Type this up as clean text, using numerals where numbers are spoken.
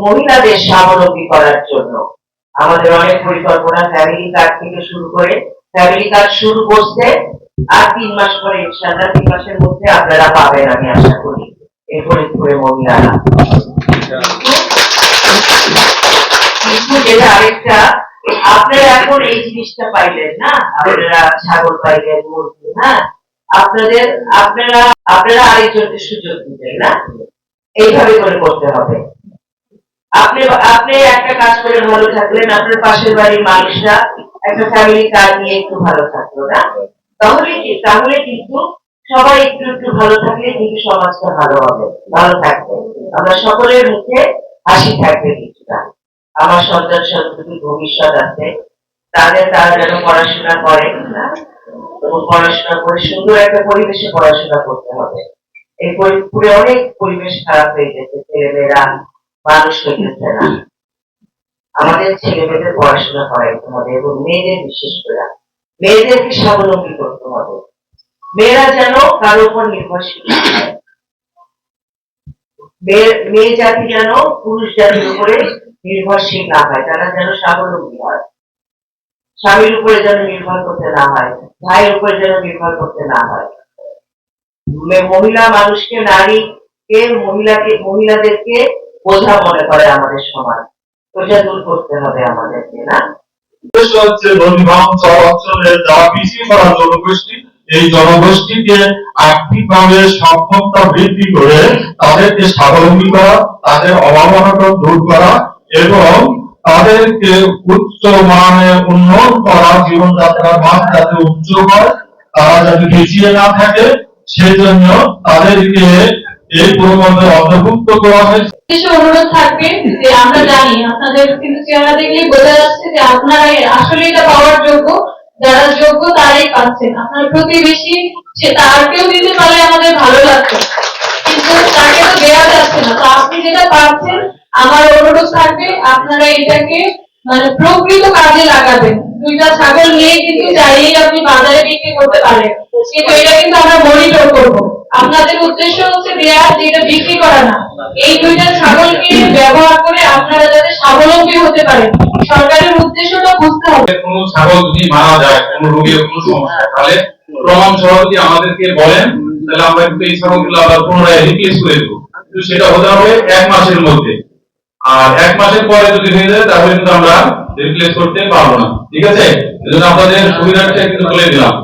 মহিলাদের স্বাবলম্বী করার জন্য আমাদের অনেক পরিকল্পনা, ফ্যামিলি কার্ড থেকে শুরু করে, ফ্যামিলি কার্ড শুরু করছে আর 3 মাস পরে ইনশাআল্লাহ 3 মাসের মধ্যে আপনারা পাবেন আমি আশা করি এই ফরিদপুরের মহিলারা। কিন্তু যেটা আরেকটা, আপনারা এখন এই জিনিসটা পাইলেন না, আপনারা ছাগল পাইলেন, মুরগি, হ্যাঁ, আপনারা আরেকজনকে সুযোগ দিতেন না, এইভাবে করে করতে হবে। আপনি একটা কাজ করে ভালো থাকলেন, আপনার পাশের বাড়ির মানুষরা একটা ফ্যামিলি কার্ড নিয়ে একটু ভালো থাকলো না, তাহলে কিন্তু সবাই একটু একটু ভালো থাকলে কিন্তু সমাজটা ভালো হবে, ভালো থাকবে, আমরা সকলের মুখে হাসি থাকবে কিছুটা। আমার সন্তান সন্ততি ভবিষ্যৎ আছে, তারা যেন পড়াশোনা করে না, এবং পড়াশোনা করে সুন্দর একটা পরিবেশে পড়াশোনা করতে হবে। এই ফরিদপুরে অনেক পরিবেশ খারাপ হয়ে গেছে, ছেলেমেয়েরা মানুষ হইতেছে না। আমাদের ছেলে মেয়েদের পড়াশোনা করাইতে হবে এবং মেয়েদের বিশেষ করে মেয়েদেরকে স্বাবলম্বী করতে হবে। মেয়েরা যেন কারো উপর নির্ভরশীল না হয়, মেয়ে জাতি যেন পুরুষ জাতির উপরে নির্ভরশীল না হয়, তারা যেন স্বাবলম্বী হয়, স্বামীর উপরে যেন নির্ভর করতে না হয়, ভাইয়ের উপরে যেন নির্ভর করতে না হয়। মহিলা মানুষকে, নারীকে, মহিলাদেরকে বোঝা মনে করে আমাদের সমাজ, ওটা দূর করতে হবে আমাদেরকে, না? হচ্ছে নদীভাঙন অঞ্চলের যারা পিছিয়ে পড়া জনগোষ্ঠী, এই জনগোষ্ঠীকে আর্থিকভাবে সক্ষমতা বৃদ্ধি করে তাদেরকে স্বাবলম্বী করা, তাদের অভাব-অনটন দূর করা এবং তাদেরকে উচ্চ মানে উন্নয়ন করা, জীবনযাত্রার মান যাতে উচ্চ হয়, তারা যাতে পিছিয়ে না থাকে, সেজন্য তাদেরকে এই প্রকল্পে অন্তর্ভুক্ত করা হয়েছে। অনুরোধ থাকবে যে আমরা জানি আপনাদের কিন্তু চেহারা দেখলেই বোঝা যাচ্ছে যে আপনারা আসলে এটা পাওয়ার যোগ্য, যারা যোগ্য তারাই পাচ্ছেন। আপনার প্রতিবেশী সে তারকেও দিতে পারলে আমাদের ভালো লাগতো, কিন্তু তাকে তো দেওয়া যাচ্ছে না। তো আপনি যেটা পাচ্ছেন, আমার অনুরোধ থাকবে আপনারা এটাকে মানে প্রকৃত কাজে লাগাবেন। 2টা ছাগল নিয়ে কিন্তু চাইলেই আপনি বাজারে বিক্রি করতে পারেন, কিন্তু এটা কিন্তু আমরা মনিটর করবো। আপনাদের উদ্দেশ্য হচ্ছে দেয়া, যেটা বিক্রি করা না। এই 2টা ছাগলকে ব্যবহার করে আপনারা যাতে স্বাবলম্বী হতে পারেন, সরকারের উদ্দেশ্যটা বুঝতে হবে। কোনো ছাগল যদি মারা যায়, কোনো রোগীর কোনো সমস্যা, তাহলে প্রমাণ সহ যদি আমাদেরকে বলেন, তাহলে আমরা কিন্তু এই ছাগলগুলো আবার পুনরায় রিপ্লেস করে দেবো। কিন্তু সেটা হতে হবে 1 মাসের মধ্যে, আর 1 মাসের পরে যদি হয়ে যায় তাহলে কিন্তু আমরা রিপ্লেস করতে পারবো না। ঠিক আছে, এজন্য আপনাদের সুবিধাটা কিন্তু বলে দিলাম।